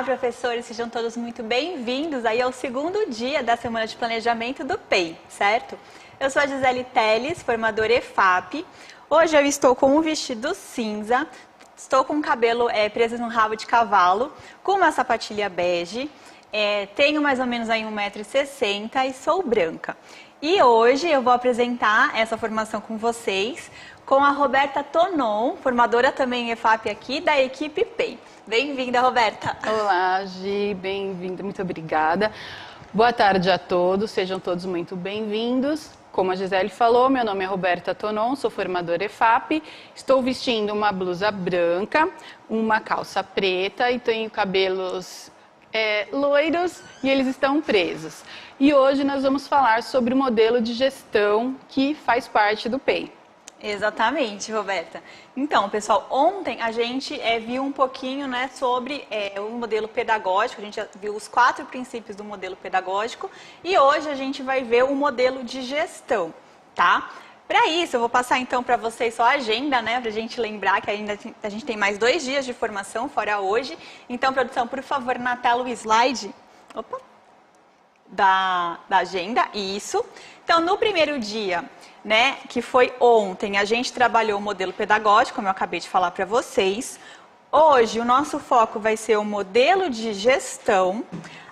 professores, sejam todos muito bem-vindos aí ao segundo dia da Semana de Planejamento do PEI, certo? Eu sou a Gisele Teles, formadora EFAP. Hoje eu estou com um vestido cinza, estou com o cabelo preso num rabo de cavalo, com uma sapatilha bege, tenho mais ou menos aí 1,60 m e sou branca. E hoje eu vou apresentar essa formação com vocês, com a Roberta Tonon, formadora também EFAP aqui da equipe PEI. Bem-vinda, Roberta. Olá, Gi, bem-vinda, muito obrigada. Boa tarde a todos, sejam todos muito bem-vindos. Como a Gisele falou, meu nome é Roberta Tonon, sou formadora EFAP. Estou vestindo uma blusa branca, uma calça preta e tenho cabelos loiros e eles estão presos. E hoje nós vamos falar sobre o modelo de gestão que faz parte do PEI. Exatamente, Roberta. Então, pessoal, ontem a gente viu um pouquinho, né, sobre o modelo pedagógico, a gente já viu os 4 princípios do modelo pedagógico e hoje a gente vai ver o modelo de gestão, tá? Para isso, eu vou passar então para vocês só a agenda, né, para a gente lembrar que ainda a gente tem mais 2 dias de formação, fora hoje. Então, produção, por favor, na tela o slide da agenda, isso. Então, no primeiro dia, né, que foi ontem, a gente trabalhou o modelo pedagógico, como eu acabei de falar para vocês. Hoje, o nosso foco vai ser o modelo de gestão.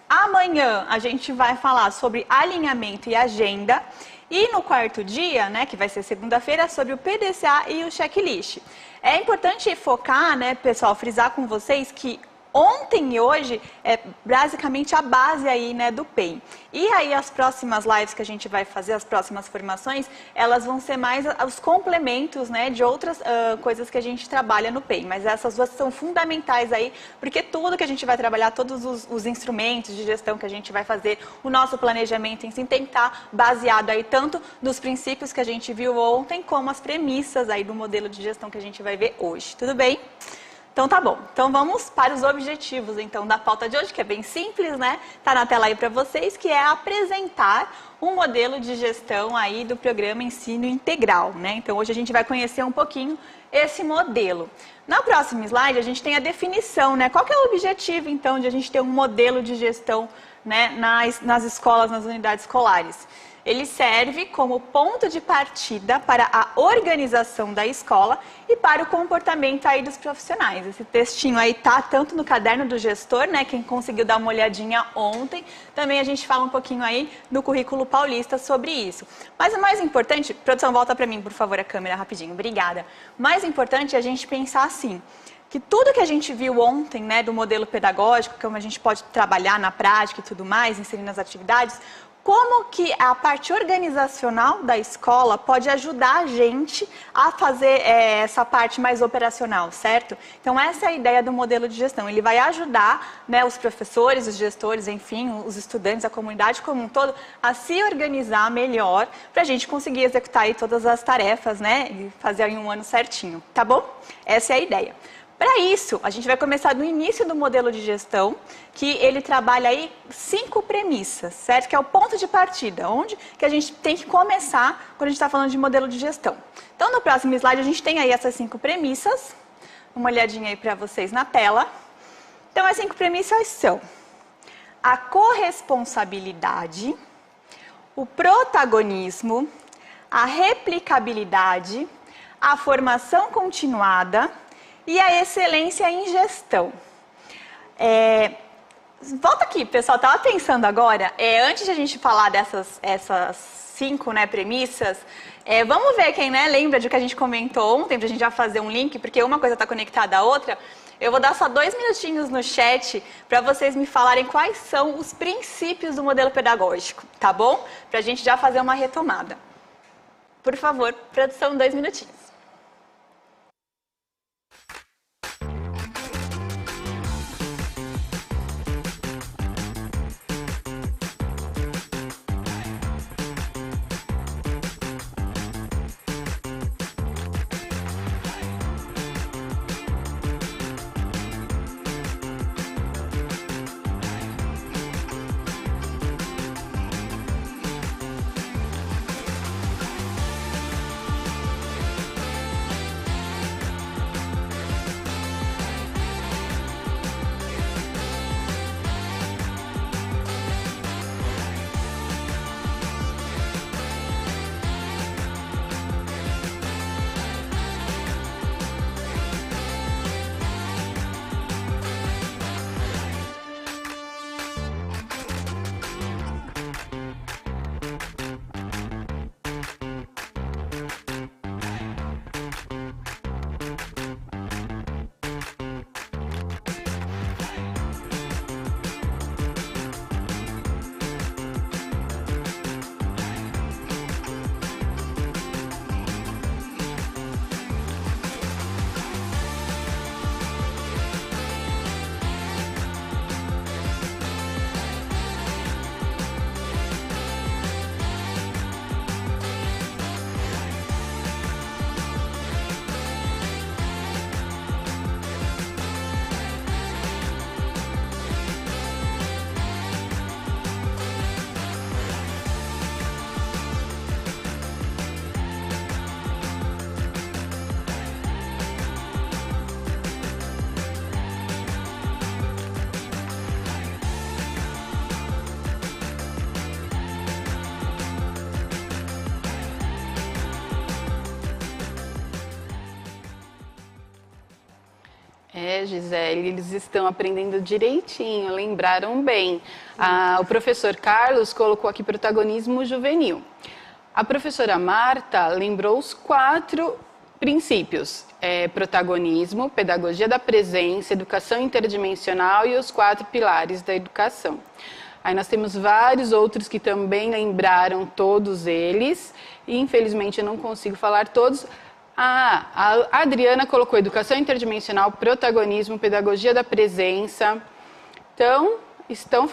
Amanhã, a gente vai falar sobre alinhamento e agenda. E no quarto dia, né, que vai ser segunda-feira, sobre o PDCA e o checklist. É importante focar, né, pessoal, frisar com vocês que ontem e hoje é basicamente a base aí, né, do PEI. E aí as próximas lives que a gente vai fazer, as próximas formações, elas vão ser mais os complementos, né, de outras coisas que a gente trabalha no PEI. Mas essas duas são fundamentais aí, porque tudo que a gente vai trabalhar, todos os instrumentos de gestão que a gente vai fazer, o nosso planejamento em si tem que estar baseado aí tanto nos princípios que a gente viu ontem, como as premissas aí do modelo de gestão que a gente vai ver hoje. Tudo bem? Então tá bom, então vamos para os objetivos então da pauta de hoje, que é bem simples, né? Tá na tela aí para vocês, que é apresentar um modelo de gestão aí do programa Ensino Integral, né? Então hoje a gente vai conhecer um pouquinho esse modelo. Na próxima slide a gente tem a definição, né? Qual que é o objetivo então de a gente ter um modelo de gestão, né, nas escolas, nas unidades escolares? Ele serve como ponto de partida para a organização da escola e para o comportamento aí dos profissionais. Esse textinho aí tá tanto no caderno do gestor, né, quem conseguiu dar uma olhadinha ontem, também a gente fala um pouquinho aí no currículo paulista sobre isso. Mas o mais importante, produção, volta para mim, por favor, a câmera rapidinho, obrigada. O mais importante é a gente pensar assim, que tudo que a gente viu ontem, né, do modelo pedagógico, como a gente pode trabalhar na prática e tudo mais, inserindo as atividades, como que a parte organizacional da escola pode ajudar a gente a fazer essa parte mais operacional, certo? Então essa é a ideia do modelo de gestão. Ele vai ajudar, né, os professores, os gestores, enfim, os estudantes, a comunidade como um todo, a se organizar melhor para a gente conseguir executar aí todas as tarefas, né, e fazer aí um ano certinho, tá bom? Essa é a ideia. Para isso, a gente vai começar no início do modelo de gestão, que ele trabalha aí 5 premissas, certo? Que é o ponto de partida, onde que a gente tem que começar quando a gente está falando de modelo de gestão. Então, no próximo slide, a gente tem aí essas 5 premissas. Uma olhadinha aí para vocês na tela. Então, as 5 premissas são a corresponsabilidade, o protagonismo, a replicabilidade, a formação continuada e a excelência em gestão. Volta aqui, pessoal, estava pensando agora, antes de a gente falar essas 5, né, premissas, vamos ver quem, né, lembra de que a gente comentou ontem, para a gente já fazer um link, porque uma coisa está conectada à outra. Eu vou dar só 2 minutinhos no chat para vocês me falarem quais são os princípios do modelo pedagógico, tá bom? Para a gente já fazer uma retomada. Por favor, produção, 2 minutinhos. Gisele, eles estão aprendendo direitinho, lembraram bem. O professor Carlos colocou aqui protagonismo juvenil. A professora Marta lembrou os 4 princípios. Protagonismo, pedagogia da presença, educação interdimensional e os 4 pilares da educação. Aí nós temos vários outros que também lembraram todos eles. E infelizmente eu não consigo falar todos. A Adriana colocou educação interdimensional, protagonismo, pedagogia da presença. Então, estão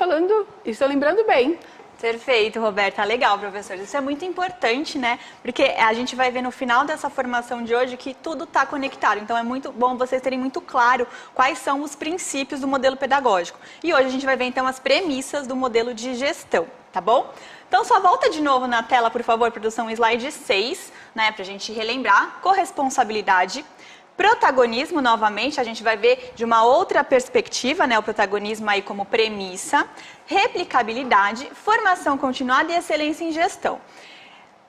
lembrando bem. Perfeito, Roberta. Legal, professor. Isso é muito importante, né? Porque a gente vai ver no final dessa formação de hoje que tudo está conectado. Então, é muito bom vocês terem muito claro quais são os princípios do modelo pedagógico. E hoje a gente vai ver, então, as premissas do modelo de gestão, tá bom? Então, só volta de novo na tela, por favor, produção, slide 6, né? Para a gente relembrar. Corresponsabilidade. Protagonismo, novamente, a gente vai ver de uma outra perspectiva, né? O protagonismo aí como premissa. Replicabilidade, formação continuada e excelência em gestão.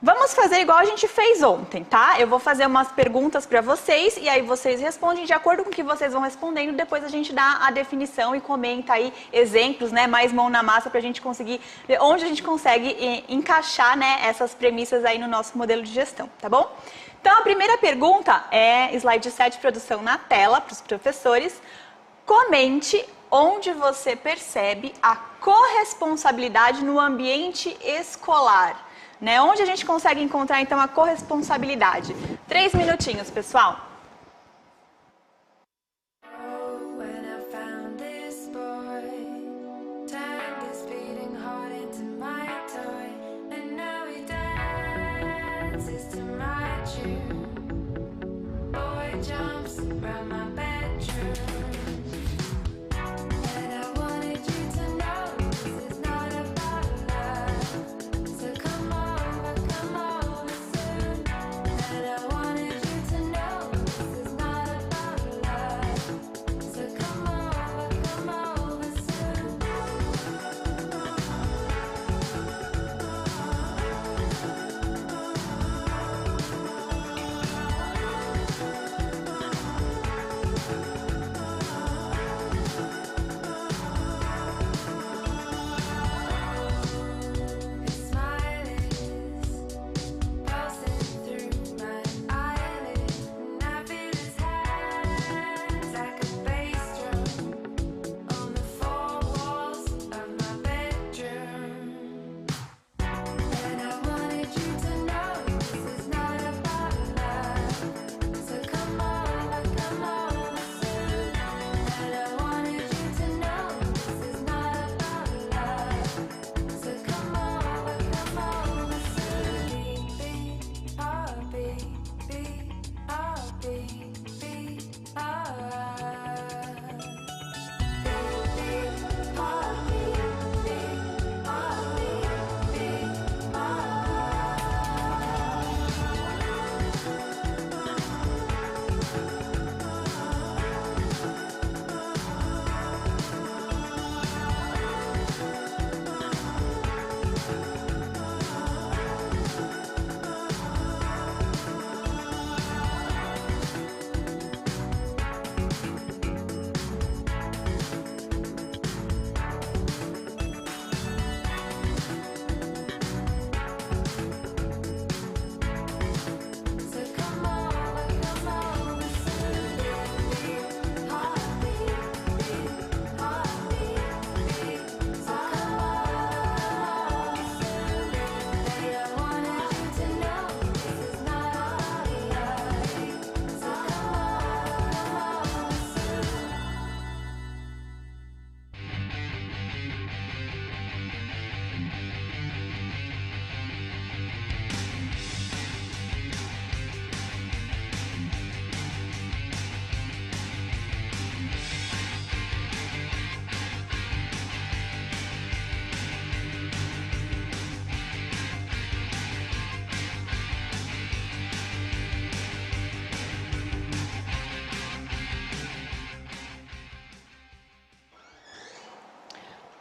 Vamos fazer igual a gente fez ontem, tá? Eu vou fazer umas perguntas para vocês e aí vocês respondem de acordo com o que vocês vão respondendo. Depois a gente dá a definição e comenta aí exemplos, né? Mais mão na massa para a gente conseguir ver onde a gente consegue encaixar, né? Essas premissas aí no nosso modelo de gestão, tá bom? Então, a primeira pergunta é slide 7, produção na tela para os professores. Comente onde você percebe a corresponsabilidade no ambiente escolar. Né? Onde a gente consegue encontrar, então, a corresponsabilidade? 3 minutinhos, pessoal.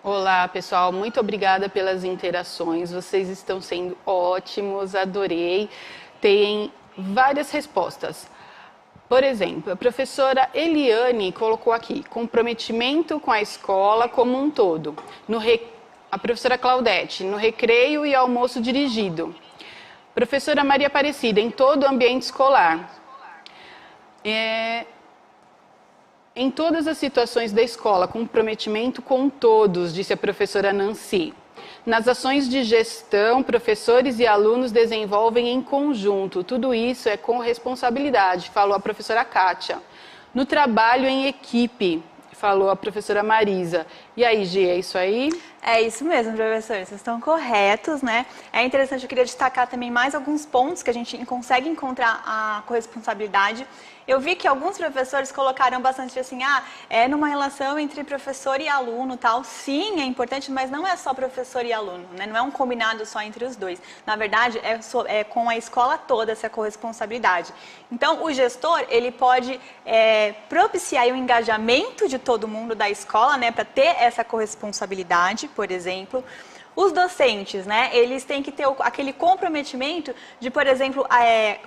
Olá, pessoal. Muito obrigada pelas interações. Vocês estão sendo ótimos, adorei. Tem várias respostas. Por exemplo, a professora Eliane colocou aqui, comprometimento com a escola como um todo. A professora Claudete, no recreio e almoço dirigido. Professora Maria Aparecida, em todo o ambiente escolar. Em todas as situações da escola, comprometimento com todos, disse a professora Nancy. Nas ações de gestão, professores e alunos desenvolvem em conjunto. Tudo isso é com responsabilidade, falou a professora Kátia. No trabalho em equipe, falou a professora Marisa. E aí, Gi, é isso aí? É isso mesmo, professores, vocês estão corretos, né? É interessante, eu queria destacar também mais alguns pontos que a gente consegue encontrar a corresponsabilidade. Eu vi que alguns professores colocaram bastante assim, é numa relação entre professor e aluno, tal. Sim, é importante, mas não é só professor e aluno, né? Não é um combinado só entre os dois. Na verdade, é com a escola toda essa corresponsabilidade. Então, o gestor, ele pode propiciar o engajamento de todo mundo da escola, né? Para ter essa corresponsabilidade, por exemplo. Os docentes, né, eles têm que ter aquele comprometimento de, por exemplo,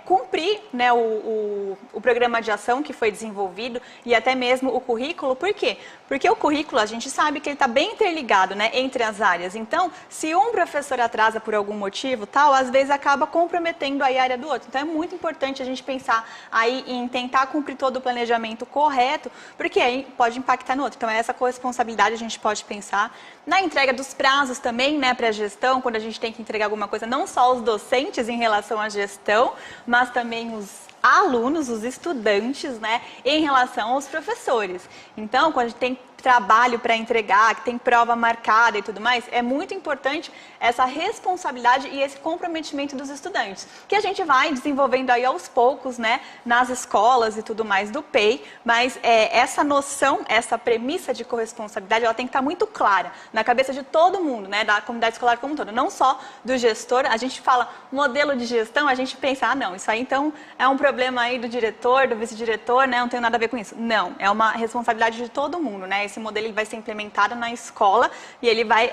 cumprir, né, o programa de ação que foi desenvolvido e até mesmo o currículo. Por quê? Porque o currículo, a gente sabe que ele está bem interligado, né, entre as áreas. Então, se um professor atrasa por algum motivo, tal, às vezes acaba comprometendo aí a área do outro. Então, é muito importante a gente pensar aí em tentar cumprir todo o planejamento correto, porque aí pode impactar no outro. Então, essa corresponsabilidade a gente pode pensar. Na entrega dos prazos também, né, para a gestão, quando a gente tem que entregar alguma coisa, não só os docentes em relação à gestão, mas também os alunos, os estudantes, né, em relação aos professores. Então, quando a gente tem trabalho para entregar, que tem prova marcada e tudo mais, é muito importante essa responsabilidade e esse comprometimento dos estudantes, que a gente vai desenvolvendo aí aos poucos, né, nas escolas e tudo mais do PEI, mas essa noção, essa premissa de corresponsabilidade, ela tem que estar muito clara na cabeça de todo mundo, né, da comunidade escolar como um todo, não só do gestor. A gente fala modelo de gestão, a gente pensa, não, isso aí então é um problema aí do diretor, do vice-diretor, né, não tem nada a ver com isso. Não, é uma responsabilidade de todo mundo, né. Esse modelo ele vai ser implementado na escola e ele vai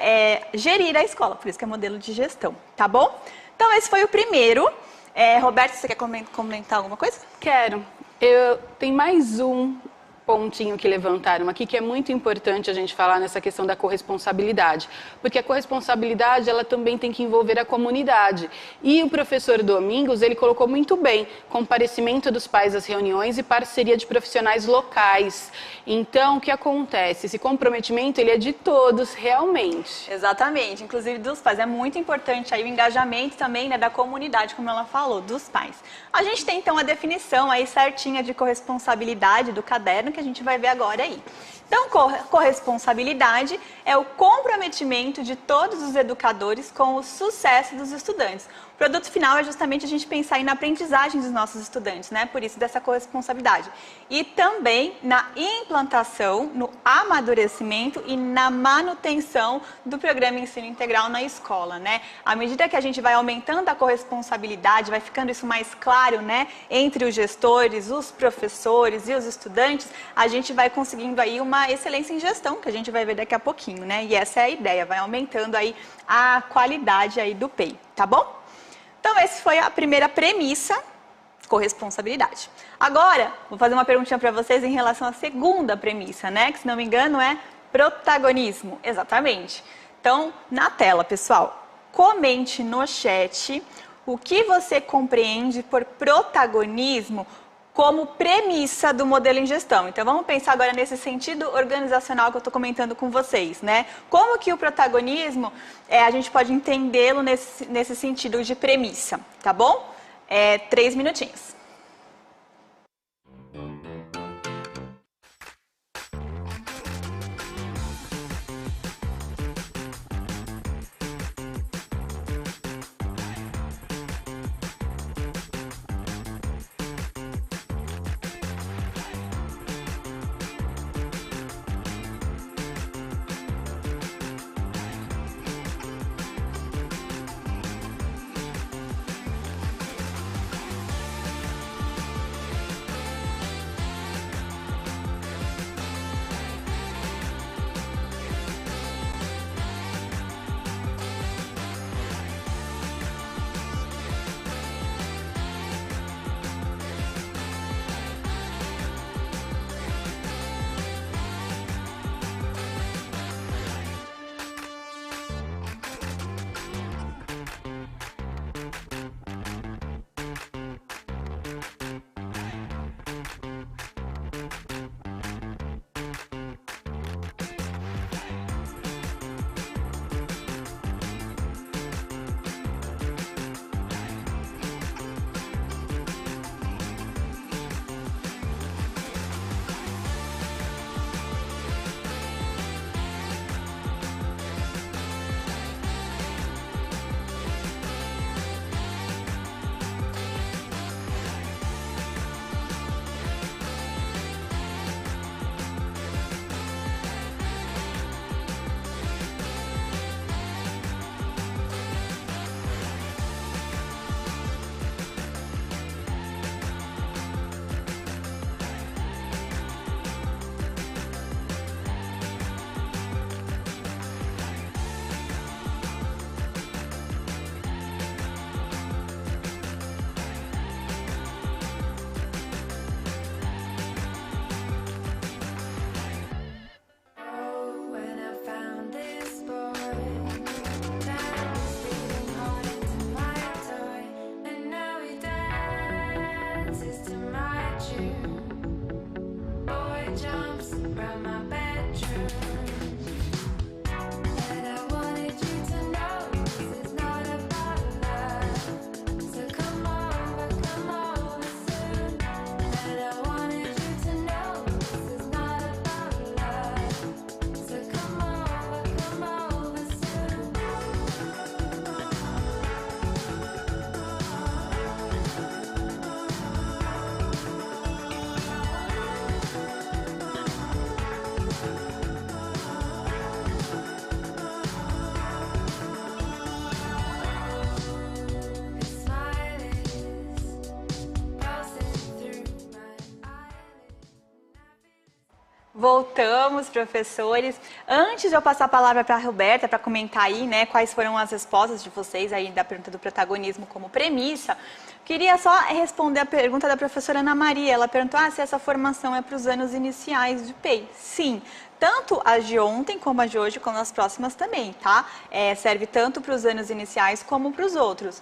gerir a escola, por isso que é modelo de gestão, tá bom? Então, esse foi o primeiro. Roberto, você quer comentar alguma coisa? Quero. Tem mais um pontinho que levantaram aqui, que é muito importante a gente falar nessa questão da corresponsabilidade, porque a corresponsabilidade, ela também tem que envolver a comunidade. E o professor Domingos, ele colocou muito bem, comparecimento dos pais às reuniões e parceria de profissionais locais. Então, o que acontece? Esse comprometimento, ele é de todos, realmente. Exatamente, inclusive dos pais. É muito importante aí o engajamento também, né, da comunidade, como ela falou, dos pais. A gente tem, então, a definição aí certinha de corresponsabilidade do caderno, que a gente vai ver agora aí. Então, corresponsabilidade é o comprometimento de todos os educadores com o sucesso dos estudantes. O produto final é justamente a gente pensar aí na aprendizagem dos nossos estudantes, né? Por isso dessa corresponsabilidade. E também na implantação, no amadurecimento e na manutenção do programa Ensino Integral na escola, né? À medida que a gente vai aumentando a corresponsabilidade, vai ficando isso mais claro, né? Entre os gestores, os professores e os estudantes, a gente vai conseguindo aí uma excelência em gestão, que a gente vai ver daqui a pouquinho, né? E essa é a ideia, vai aumentando aí a qualidade aí do PEI, tá bom? Então, essa foi a primeira premissa, corresponsabilidade. Agora, vou fazer uma perguntinha para vocês em relação à segunda premissa, né? Que, se não me engano, é protagonismo. Exatamente. Então, na tela, pessoal, comente no chat o que você compreende por protagonismo como premissa do modelo em gestão. Então, vamos pensar agora nesse sentido organizacional que eu estou comentando com vocês, né? Como que o protagonismo, a gente pode entendê-lo nesse sentido de premissa, tá bom? 3 minutinhos. Voltamos, professores. Antes de eu passar a palavra para a Roberta para comentar aí, né, quais foram as respostas de vocês aí da pergunta do protagonismo como premissa, queria só responder a pergunta da professora Ana Maria. Ela perguntou se essa formação é para os anos iniciais de PEI. Sim, tanto as de ontem como as de hoje, como as próximas também, tá? Serve tanto para os anos iniciais como para os outros.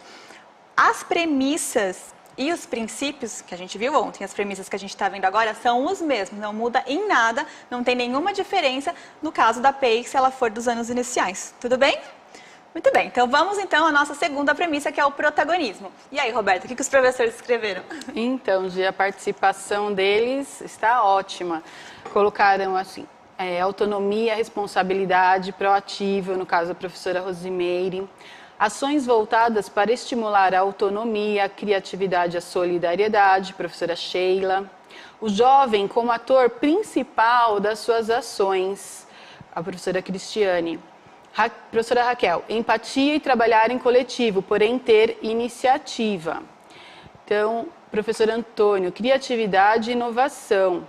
As premissas e os princípios que a gente viu ontem, as premissas que a gente está vendo agora, são os mesmos, não muda em nada, não tem nenhuma diferença no caso da PEI, se ela for dos anos iniciais. Tudo bem? Muito bem, então vamos à nossa segunda premissa, que é o protagonismo. E aí, Roberta, o que os professores escreveram? Então, a participação deles está ótima. Colocaram assim, autonomia, responsabilidade, proativo, no caso da professora Rosimeire. Ações voltadas para estimular a autonomia, a criatividade e a solidariedade, professora Sheila. O jovem como ator principal das suas ações, a professora Cristiane. Professora Raquel, empatia e trabalhar em coletivo, porém ter iniciativa. Então, professor Antônio, criatividade e inovação.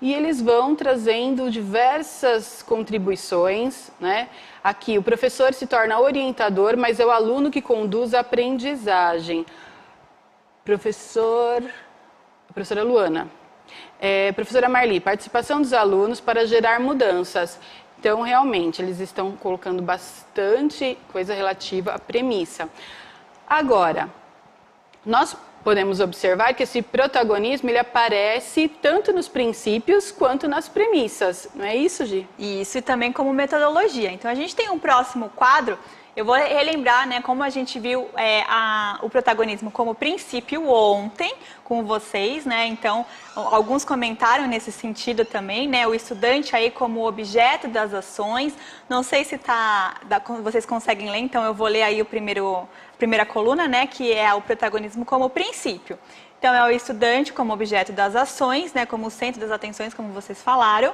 E eles vão trazendo diversas contribuições, né? Aqui, o professor se torna orientador, mas é o aluno que conduz a aprendizagem. Professora Luana. Professora Marli, participação dos alunos para gerar mudanças. Então, realmente, eles estão colocando bastante coisa relativa à premissa. Agora, nós podemos observar que esse protagonismo ele aparece tanto nos princípios quanto nas premissas. Não é isso, Gi? Isso, e também como metodologia. Então, a gente tem um próximo quadro. Eu vou relembrar, né, como a gente viu o protagonismo como princípio ontem com vocês, né? Então, alguns comentaram nesse sentido também, né? O estudante aí como objeto das ações. Não sei se vocês conseguem ler, então eu vou ler aí primeira coluna, né, que é o protagonismo como princípio. Então, é o estudante como objeto das ações, né, como o centro das atenções, como vocês falaram.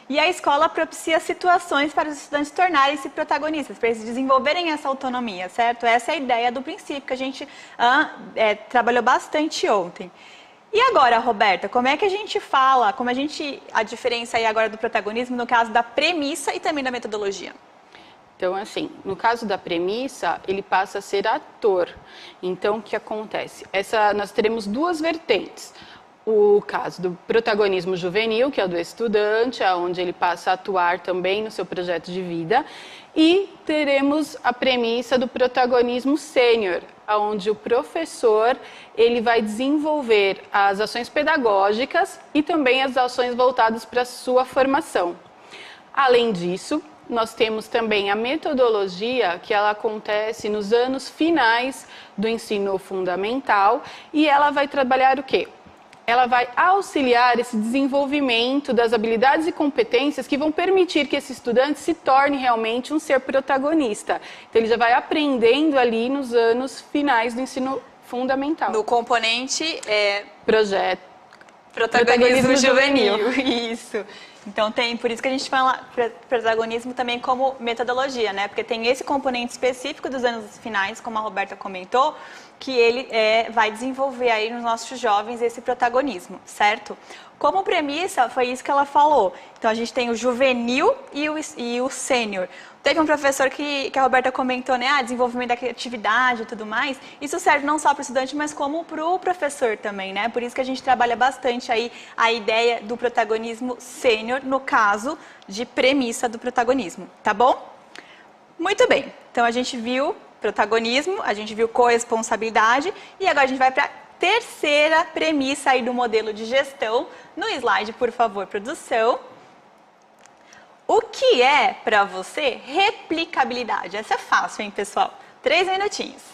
E a escola propicia situações para os estudantes tornarem-se protagonistas, para eles desenvolverem essa autonomia, certo? Essa é a ideia do princípio que a gente trabalhou bastante ontem. E agora, Roberta, como é que a gente fala, a diferença aí agora do protagonismo no caso da premissa e também da metodologia? Então, assim, no caso da premissa, ele passa a ser ator. Então, o que acontece? Nós teremos duas vertentes. O caso do protagonismo juvenil, que é o do estudante, onde ele passa a atuar também no seu projeto de vida. E teremos a premissa do protagonismo sênior, onde o professor ele vai desenvolver as ações pedagógicas e também as ações voltadas para a sua formação. Além disso, nós temos também a metodologia, que ela acontece nos anos finais do ensino fundamental, e ela vai trabalhar o quê? Ela vai auxiliar esse desenvolvimento das habilidades e competências que vão permitir que esse estudante se torne realmente um ser protagonista. Então, ele já vai aprendendo ali nos anos finais do ensino fundamental. No componente projeto protagonismo juvenil. Isso. Então, por isso que a gente fala protagonismo também como metodologia, né? Porque tem esse componente específico dos anos finais, como a Roberta comentou, que ele vai desenvolver aí nos nossos jovens esse protagonismo, certo? Como premissa, foi isso que ela falou. Então, a gente tem o juvenil e o sênior. Teve um professor que a Roberta comentou, né? Desenvolvimento da criatividade e tudo mais. Isso serve não só para o estudante, mas como para o professor também, né? Por isso que a gente trabalha bastante aí a ideia do protagonismo sênior, no caso de premissa do protagonismo, tá bom? Muito bem. Então, a gente viu protagonismo, a gente viu corresponsabilidade e agora a gente vai para a terceira premissa aí do modelo de gestão. No slide, por favor, produção. O que é para você replicabilidade? Essa é fácil, hein, pessoal? 3 minutinhos.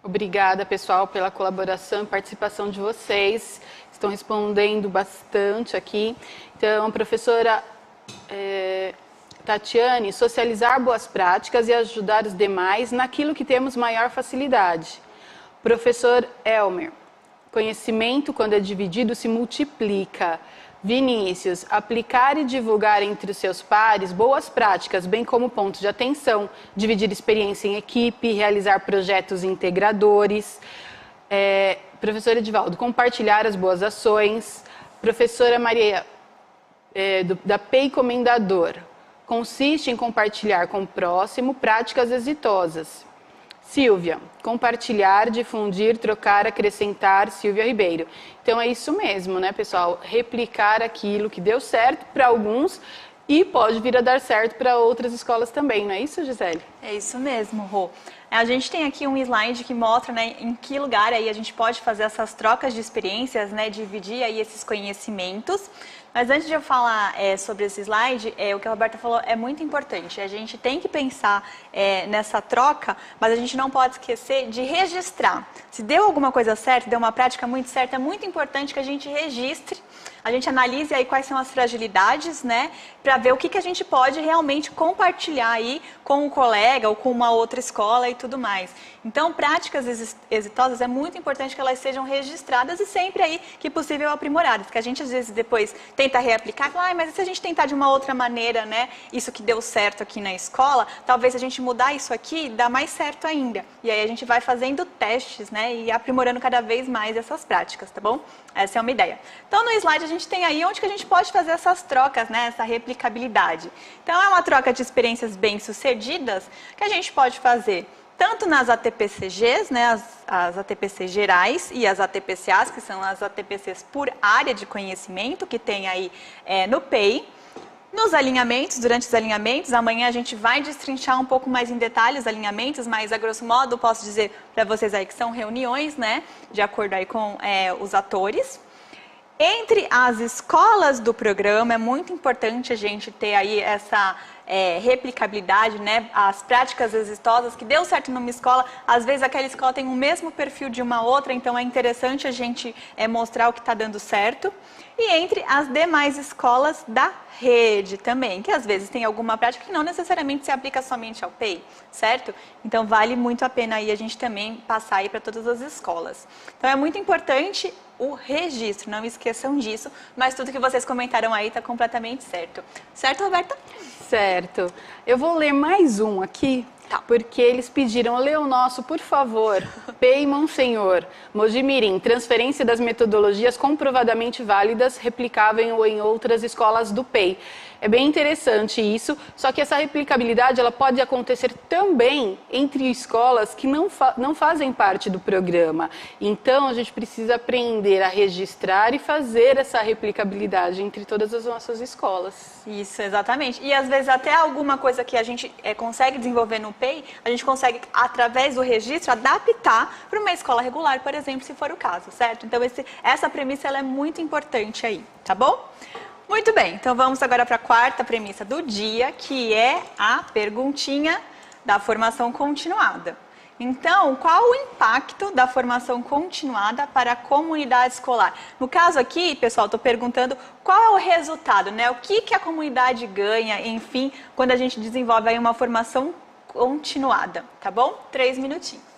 Obrigada, pessoal, pela colaboração e participação de vocês. Estão respondendo bastante aqui. Então, professora Tatiane, socializar boas práticas e ajudar os demais naquilo que temos maior facilidade. Professor Elmer, conhecimento, quando é dividido, se multiplica. Vinícius, aplicar e divulgar entre os seus pares boas práticas, bem como pontos de atenção, dividir experiência em equipe, realizar projetos integradores. Professor Edivaldo, compartilhar as boas ações. Professora Maria, da PEI Comendador, consiste em compartilhar com o próximo práticas exitosas. Silvia, compartilhar, difundir, trocar, acrescentar, Silvia Ribeiro. Então é isso mesmo, né, pessoal? Replicar aquilo que deu certo para alguns e pode vir a dar certo para outras escolas também, não é isso, Gisele? É isso mesmo, Rô. A gente tem aqui um slide que mostra, né, em que lugar aí a gente pode fazer essas trocas de experiências, né, dividir aí esses conhecimentos. Mas antes de eu falar sobre esse slide, o que a Roberta falou é muito importante. A gente tem que pensar nessa troca, mas a gente não pode esquecer de registrar. Se deu alguma coisa certa, deu uma prática muito certa, é muito importante que a gente registre, a gente analise aí quais são as fragilidades, né, para ver o que a gente pode realmente compartilhar aí com um colega ou com uma outra escola e tudo mais. Então, práticas exitosas é muito importante que elas sejam registradas e sempre aí, que possível, aprimoradas. Porque a gente, às vezes, depois tenta reaplicar e fala, mas e se a gente tentar de uma outra maneira, né, isso que deu certo aqui na escola, talvez a gente mudar isso aqui dá mais certo ainda. E aí a gente vai fazendo testes, né, e aprimorando cada vez mais essas práticas, tá bom? Essa é uma ideia. Então, no slide a gente tem aí onde que a gente pode fazer essas trocas, né, essa replicabilidade. Então, é uma troca de experiências bem-sucedidas que a gente pode fazer tanto nas ATPCGs, né, as ATPCs gerais e as ATPCAs, que são as ATPCs por área de conhecimento, que tem aí no PEI. Nos alinhamentos, durante os alinhamentos, amanhã a gente vai destrinchar um pouco mais em detalhes os alinhamentos, mas a grosso modo posso dizer para vocês aí que são reuniões, né, de acordo aí com os atores. Entre as escolas do programa, é muito importante a gente ter aí essa replicabilidade, né? As práticas exitosas que deu certo numa escola, às vezes aquela escola tem o mesmo perfil de uma outra, então é interessante a gente mostrar o que está dando certo. E entre as demais escolas da rede também, que às vezes tem alguma prática que não necessariamente se aplica somente ao PEI, certo? Então vale muito a pena aí a gente também passar aí para todas as escolas. Então é muito importante o registro, não esqueçam disso, mas tudo que vocês comentaram aí está completamente certo. Certo, Roberta? Certo. Eu vou ler mais um aqui, porque eles pediram, lê o nosso, por favor. PEI Monsenhor, Mojimirim, transferência das metodologias comprovadamente válidas, replicável em outras escolas do PEI. É bem interessante isso, só que essa replicabilidade ela pode acontecer também entre escolas que não fazem parte do programa. Então, a gente precisa aprender a registrar e fazer essa replicabilidade entre todas as nossas escolas. Isso, exatamente. E às vezes até alguma coisa que a gente consegue desenvolver no PEI, a gente consegue, através do registro, adaptar para uma escola regular, por exemplo, se for o caso, certo? Então, essa premissa ela é muito importante aí, tá bom? Muito bem, então vamos agora para a quarta premissa do dia, que é a perguntinha da formação continuada. Então, qual o impacto da formação continuada para a comunidade escolar? No caso aqui, pessoal, estou perguntando qual é o resultado, né? O que a comunidade ganha, enfim, quando a gente desenvolve aí uma formação continuada, tá bom? 3 minutinhos.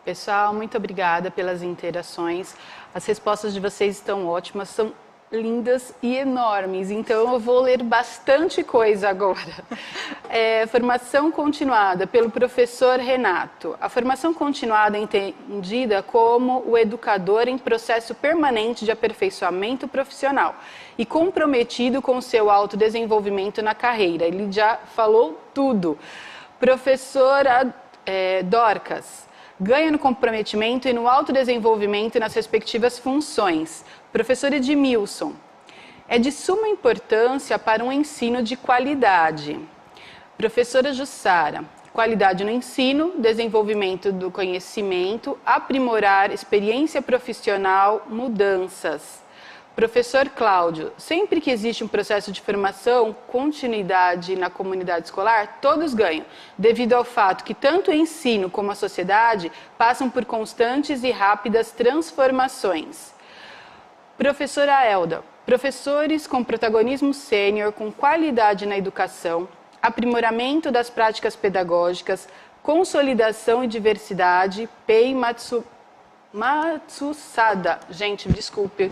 Pessoal, muito obrigada pelas interações. As respostas de vocês estão ótimas, são lindas e enormes, então eu vou ler bastante coisa agora. Formação continuada pelo professor Renato. A formação continuada é entendida como o educador em processo permanente de aperfeiçoamento profissional e comprometido com o seu autodesenvolvimento na carreira. Ele já falou tudo. Professora Dorcas. Ganha no comprometimento e no autodesenvolvimento nas respectivas funções. Professor Edmilson, é de suma importância para um ensino de qualidade. Professora Jussara, qualidade no ensino, desenvolvimento do conhecimento, aprimorar experiência profissional, mudanças. Professor Cláudio, sempre que existe um processo de formação, continuidade na comunidade escolar, todos ganham, devido ao fato que tanto o ensino como a sociedade passam por constantes e rápidas transformações. Professora Elda, professores com protagonismo sênior, com qualidade na educação, aprimoramento das práticas pedagógicas, consolidação e diversidade, Pei Matsusada. Gente, desculpe.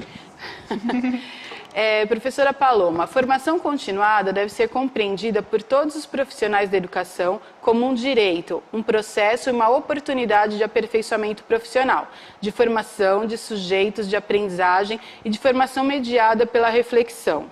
Professora Paloma, a formação continuada deve ser compreendida por todos os profissionais da educação como um direito, um processo e uma oportunidade de aperfeiçoamento profissional, de formação de sujeitos de aprendizagem e de formação mediada pela reflexão.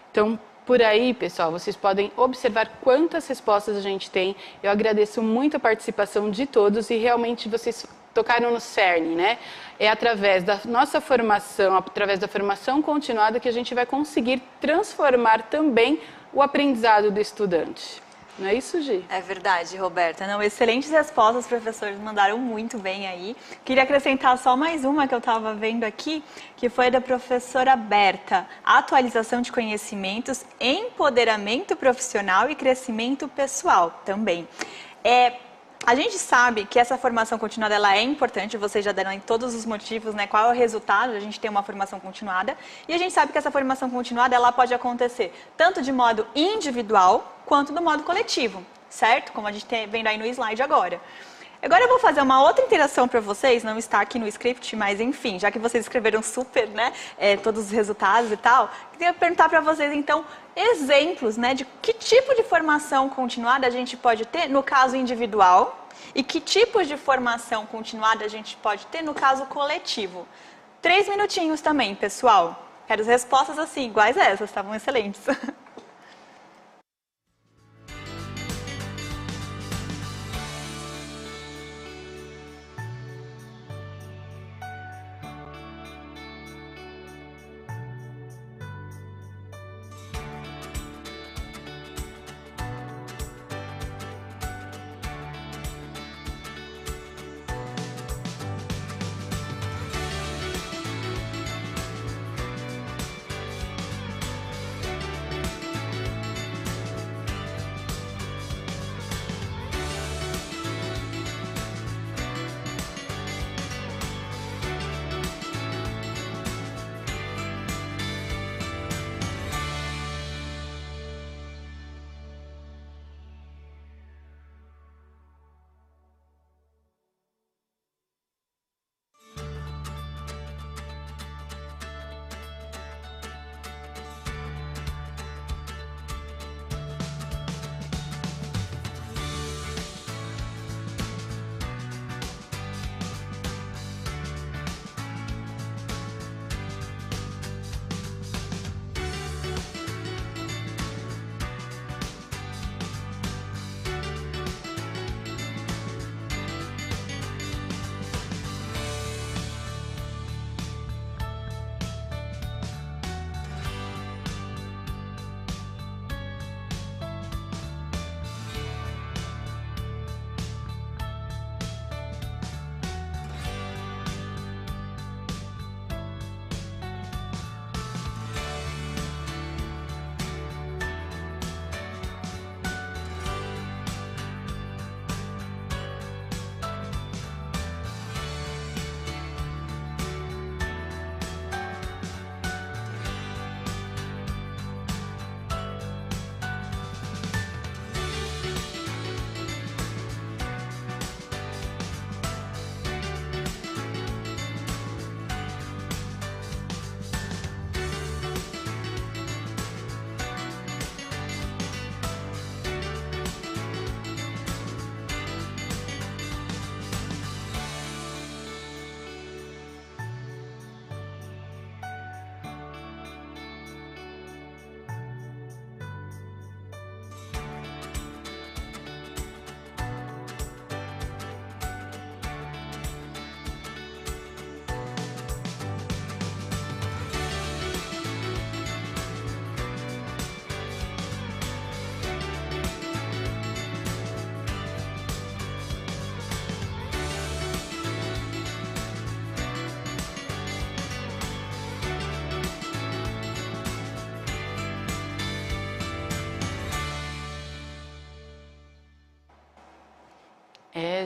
Então, por aí, pessoal, vocês podem observar quantas respostas a gente tem. Eu agradeço muito a participação de todos e realmente vocês tocaram no cerne, né? É através da nossa formação, através da formação continuada que a gente vai conseguir transformar também o aprendizado do estudante. Não é isso, Gi? É verdade, Roberta. Não, excelentes respostas, os professores mandaram muito bem aí. Queria acrescentar só mais uma que eu estava vendo aqui, que foi da professora Berta. Atualização de conhecimentos, empoderamento profissional e crescimento pessoal também. A gente sabe que essa formação continuada ela é importante, vocês já deram em todos os motivos, né? Qual é o resultado de a gente ter uma formação continuada. E a gente sabe que essa formação continuada ela pode acontecer tanto de modo individual quanto do modo coletivo, certo? Como a gente está vendo aí no slide agora. Agora eu vou fazer uma outra interação para vocês, não está aqui no script, mas enfim, já que vocês escreveram super, né, todos os resultados e tal, queria perguntar para vocês então exemplos, né, de que tipo de formação continuada a gente pode ter no caso individual e que tipos de formação continuada a gente pode ter no caso coletivo. 3 minutinhos também, pessoal. Quero as respostas assim, iguais a essas, estavam excelentes.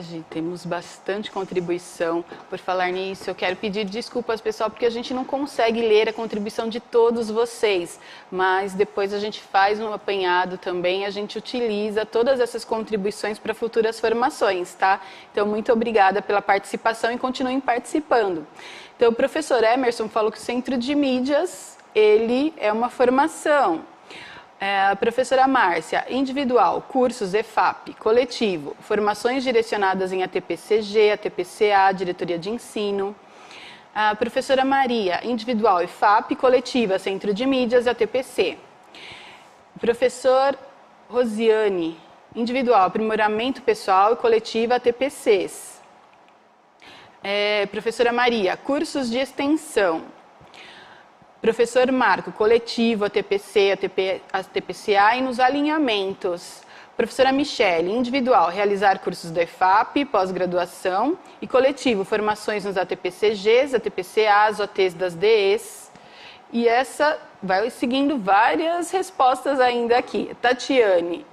Gi, temos bastante contribuição. Por falar nisso, eu quero pedir desculpas, pessoal, porque a gente não consegue ler a contribuição de todos vocês, mas depois a gente faz um apanhado também, a gente utiliza todas essas contribuições para futuras formações, tá? Então, muito obrigada pela participação e continuem participando. Então, o professor Emerson falou que o Centro de Mídias, ele é uma formação. A professora Márcia, individual, cursos EFAP, coletivo, formações direcionadas em ATPCG, ATPCA, diretoria de ensino. A professora Maria, individual, EFAP, coletiva, centro de mídias, ATPC. Professor Rosiane, individual, aprimoramento pessoal e coletiva, ATPCs. Professora Maria, cursos de extensão. Professor Marco, coletivo, ATPC, ATPCA e nos alinhamentos. Professora Michele, individual, realizar cursos do EFAP, pós-graduação e coletivo, formações nos ATPCGs, ATPCAs, OTs das DEs. E essa vai seguindo várias respostas ainda aqui. Tatiane,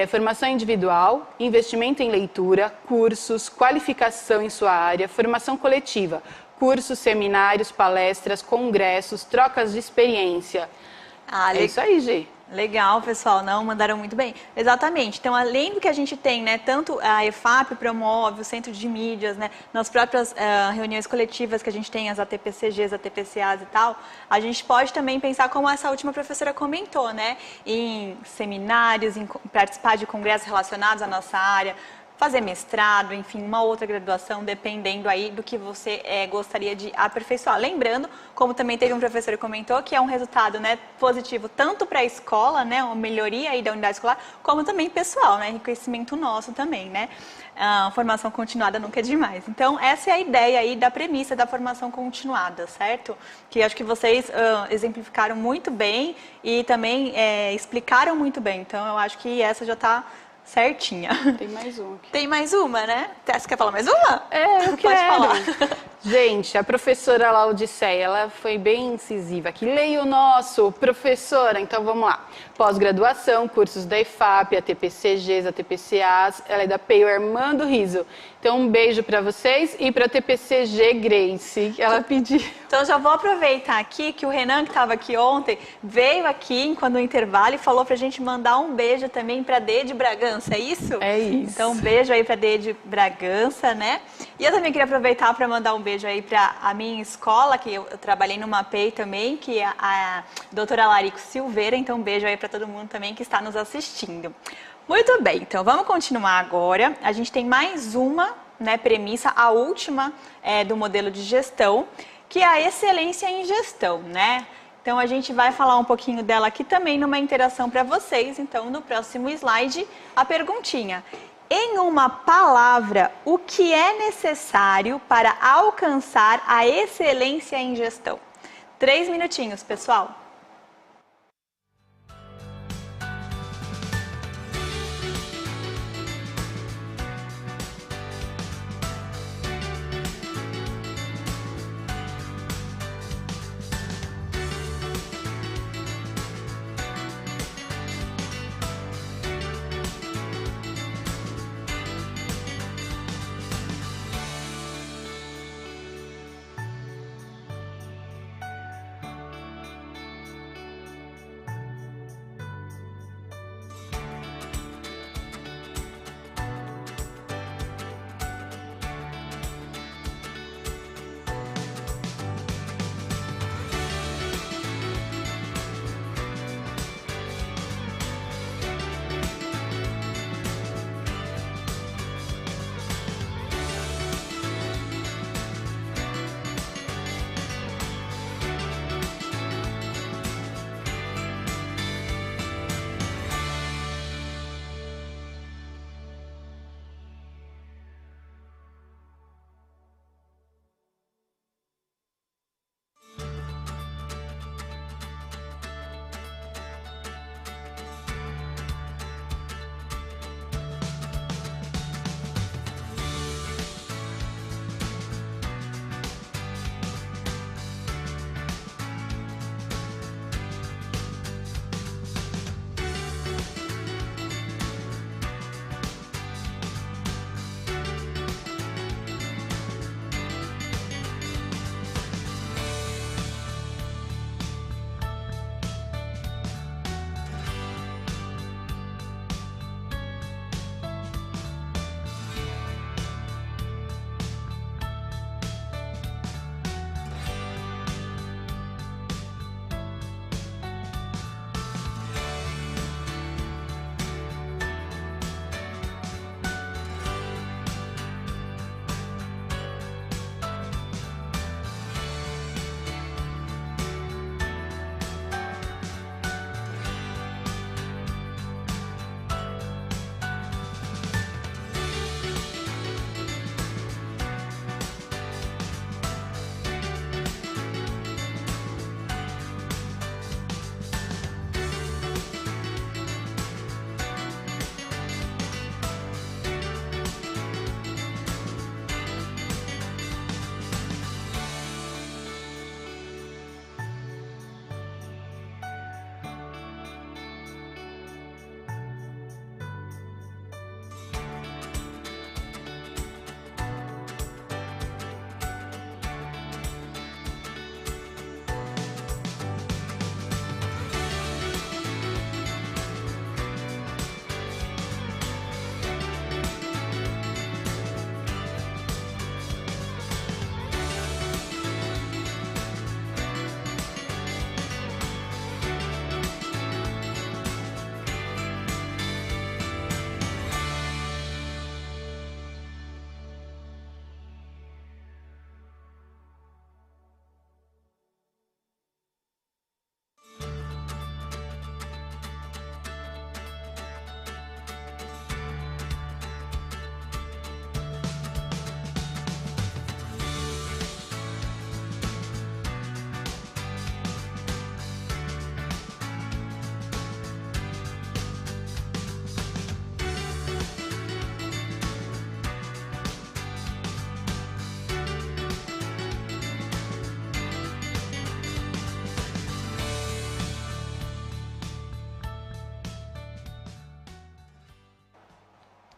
formação individual, investimento em leitura, cursos, qualificação em sua área, formação coletiva, cursos, seminários, palestras, congressos, trocas de experiência. É isso aí, Gi. Legal, pessoal. Não, mandaram muito bem. Exatamente. Então, além do que a gente tem, né, tanto a EFAP promove, o Centro de Mídias, né, nas próprias reuniões coletivas que a gente tem, as ATPCGs, ATPCAs e tal, a gente pode também pensar, como essa última professora comentou, né, em seminários, em participar de congressos relacionados à nossa área, fazer mestrado, enfim, uma outra graduação, dependendo aí do que você gostaria de aperfeiçoar. Lembrando, como também teve um professor que comentou, que é um resultado, né, positivo tanto para a escola, né, uma melhoria aí da unidade escolar, como também pessoal, né, enriquecimento nosso também, né. Formação continuada nunca é demais. Então, essa é a ideia aí da premissa da formação continuada, certo? Que acho que vocês exemplificaram muito bem e também explicaram muito bem. Então, eu acho que essa já está certinha. Tem mais uma aqui. Tem mais uma, né? Você quer falar mais uma? Eu quero. Falar. Gente, a professora Laudiceia, ela foi bem incisiva aqui. Leia o nosso, professora. Então, vamos lá. Pós-graduação, cursos da EFAP, ATPCGs, ATPCAs. Ela é da PEI Armando Riso. Então, um beijo para vocês e para a TPCG Grace, que ela pediu. Então, já vou aproveitar aqui que o Renan, que estava aqui ontem, veio aqui enquanto no intervalo e falou para a gente mandar um beijo também para a Dê de Bragança, é isso? É isso. Então, um beijo aí para a Dê de Bragança, né? E eu também queria aproveitar para mandar um beijo aí para a minha escola, que eu trabalhei no MAPEI também, que é a doutora Larico Silveira. Então, um beijo aí para todo mundo também que está nos assistindo. Muito bem, então vamos continuar agora. A gente tem mais uma, né, premissa, a última do modelo de gestão, que é a excelência em gestão, né? Então, a gente vai falar um pouquinho dela aqui também numa interação para vocês. Então, no próximo slide, a perguntinha. Em uma palavra, o que é necessário para alcançar a excelência em gestão? 3 minutinhos, pessoal.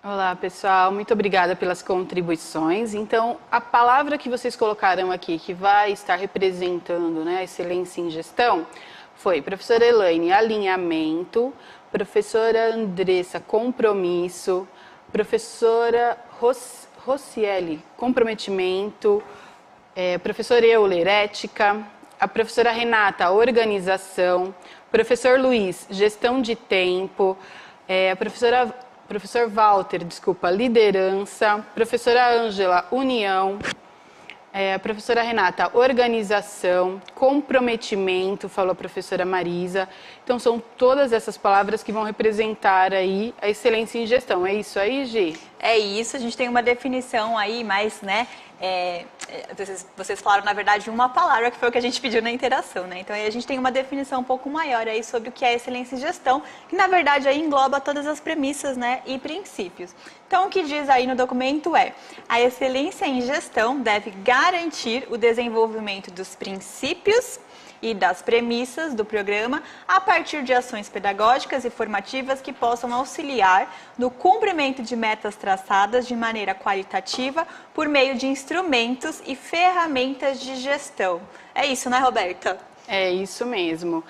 Olá, pessoal. Muito obrigada pelas contribuições. Então, a palavra que vocês colocaram aqui, que vai estar representando, né, a excelência em gestão, foi professora Elaine, alinhamento, professora Andressa, compromisso, professora Rocieli, comprometimento, professora Euler, ética, a professora Renata, organização, professor Luiz, gestão de tempo, a professor Walter, desculpa, liderança, professora Ângela, união, a professora Renata, organização, comprometimento, falou a professora Marisa. Então, são todas essas palavras que vão representar aí a excelência em gestão. É isso aí, Gi? É isso, a gente tem uma definição aí, mas, né, vocês falaram, na verdade, uma palavra, que foi o que a gente pediu na interação, né? Então, aí a gente tem uma definição um pouco maior aí sobre o que é excelência em gestão, que, na verdade, aí engloba todas as premissas, né, e princípios. Então, o que diz aí no documento é: a excelência em gestão deve garantir o desenvolvimento dos princípios e das premissas do programa a partir de ações pedagógicas e formativas que possam auxiliar no cumprimento de metas traçadas de maneira qualitativa por meio de instrumentos e ferramentas de gestão. É isso, né, Roberta? É isso mesmo.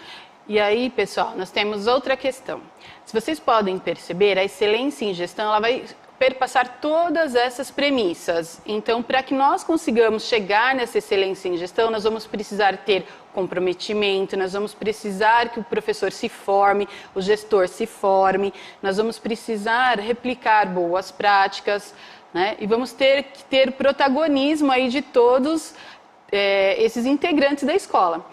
E aí, pessoal, nós temos outra questão. Se vocês podem perceber, a excelência em gestão, ela vai perpassar todas essas premissas. Então, para que nós consigamos chegar nessa excelência em gestão, nós vamos precisar ter comprometimento, nós vamos precisar que o professor se forme, o gestor se forme, nós vamos precisar replicar boas práticas, né? E vamos ter que ter protagonismo aí de todos esses integrantes da escola.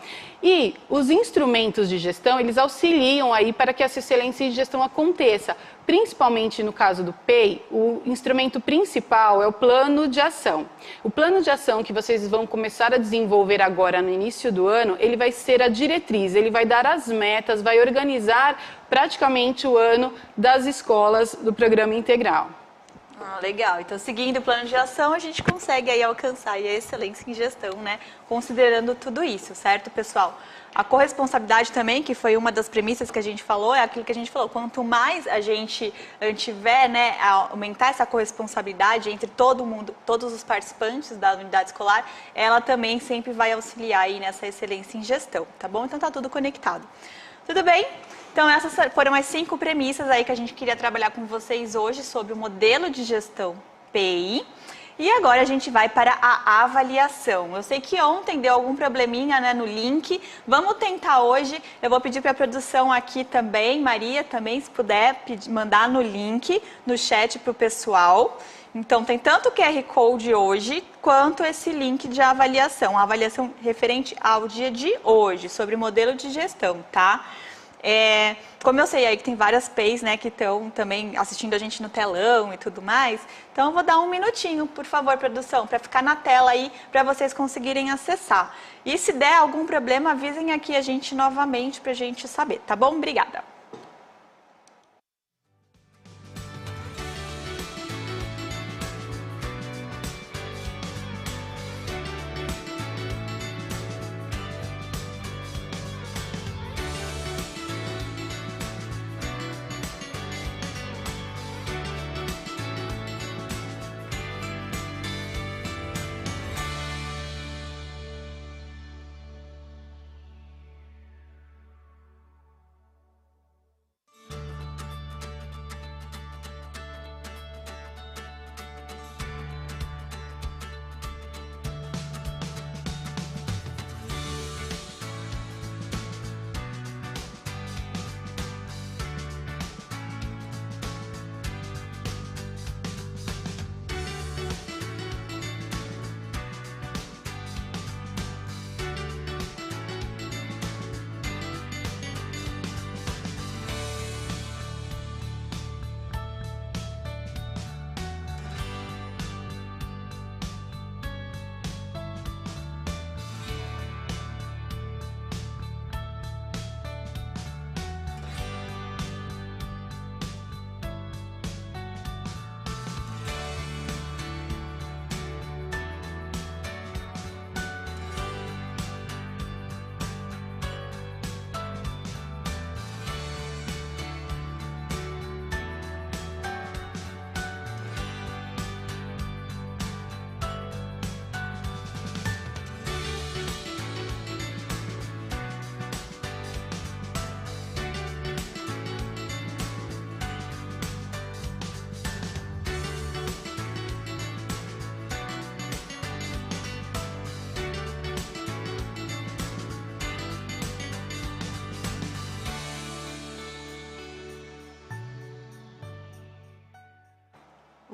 E os instrumentos de gestão, eles auxiliam aí para que essa excelência em gestão aconteça. Principalmente no caso do PEI, o instrumento principal é o plano de ação. O plano de ação que vocês vão começar a desenvolver agora no início do ano, ele vai ser a diretriz, ele vai dar as metas, vai organizar praticamente o ano das escolas do programa integral. Legal. Então, seguindo o plano de ação, a gente consegue aí alcançar aí a excelência em gestão, né? Considerando tudo isso, certo, pessoal? A corresponsabilidade também, que foi uma das premissas que a gente falou, é aquilo que a gente falou. Quanto mais a gente tiver, né, aumentar essa corresponsabilidade entre todo mundo, todos os participantes da unidade escolar, ela também sempre vai auxiliar aí nessa excelência em gestão, tá bom? Então, tá tudo conectado. Tudo bem? Então, essas foram as 5 premissas aí que a gente queria trabalhar com vocês hoje sobre o modelo de gestão PI. E agora a gente vai para a avaliação. Eu sei que ontem deu algum probleminha, né, no link. Vamos tentar hoje. Eu vou pedir para a produção aqui também, Maria, também, se puder, mandar no link, no chat para o pessoal. Então, tem tanto o QR Code hoje, quanto esse link de avaliação. A avaliação referente ao dia de hoje, sobre modelo de gestão, tá? Como eu sei aí que tem várias PEIs, né, que estão também assistindo a gente no telão e tudo mais, então eu vou dar um minutinho, por favor, produção, para ficar na tela aí, para vocês conseguirem acessar. E se der algum problema, avisem aqui a gente novamente para a gente saber, tá bom? Obrigada!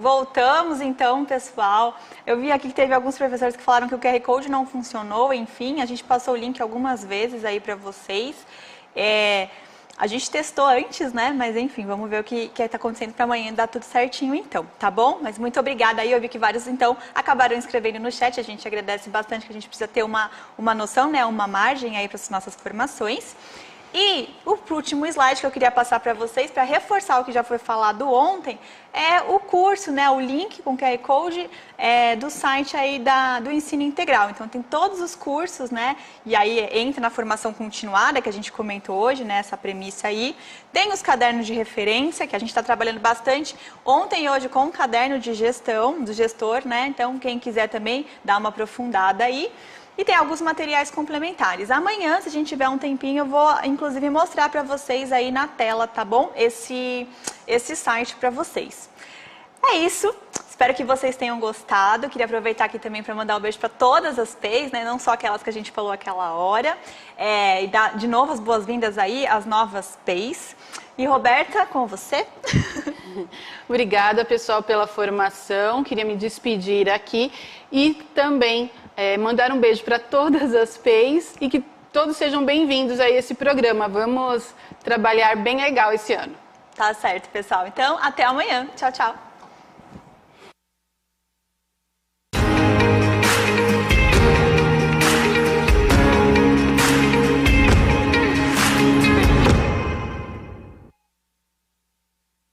Voltamos então, pessoal. Eu vi aqui que teve alguns professores que falaram que o QR Code não funcionou, enfim, a gente passou o link algumas vezes aí para vocês. A gente testou antes, né? Mas enfim, vamos ver o que está acontecendo para amanhã dar tudo certinho então, tá bom? Mas muito obrigada aí, eu vi que vários então acabaram escrevendo no chat, a gente agradece bastante, que a gente precisa ter uma noção, né? Uma margem aí para as nossas formações. E o último slide que eu queria passar para vocês, para reforçar o que já foi falado ontem, é o curso, né, o link com QR Code do site aí do Ensino Integral. Então tem todos os cursos, né, e aí entra na formação continuada que a gente comentou hoje, né, essa premissa aí. Tem os cadernos de referência, que a gente está trabalhando bastante ontem e hoje com o caderno de gestão, do gestor, né, então quem quiser também dar uma aprofundada aí. E tem alguns materiais complementares. Amanhã, se a gente tiver um tempinho, eu vou, inclusive, mostrar para vocês aí na tela, tá bom? Esse site para vocês. É isso. Espero que vocês tenham gostado. Queria aproveitar aqui também para mandar um beijo para todas as PEIs, né? Não só aquelas que a gente falou aquela hora. E dar de novo as boas-vindas aí às novas PEIs. E Roberta, com você. Obrigada, pessoal, pela formação. Queria me despedir aqui e também mandar um beijo para todas as PEIs e que todos sejam bem-vindos a esse programa. Vamos trabalhar bem legal esse ano. Tá certo, pessoal. Então, até amanhã. Tchau, tchau.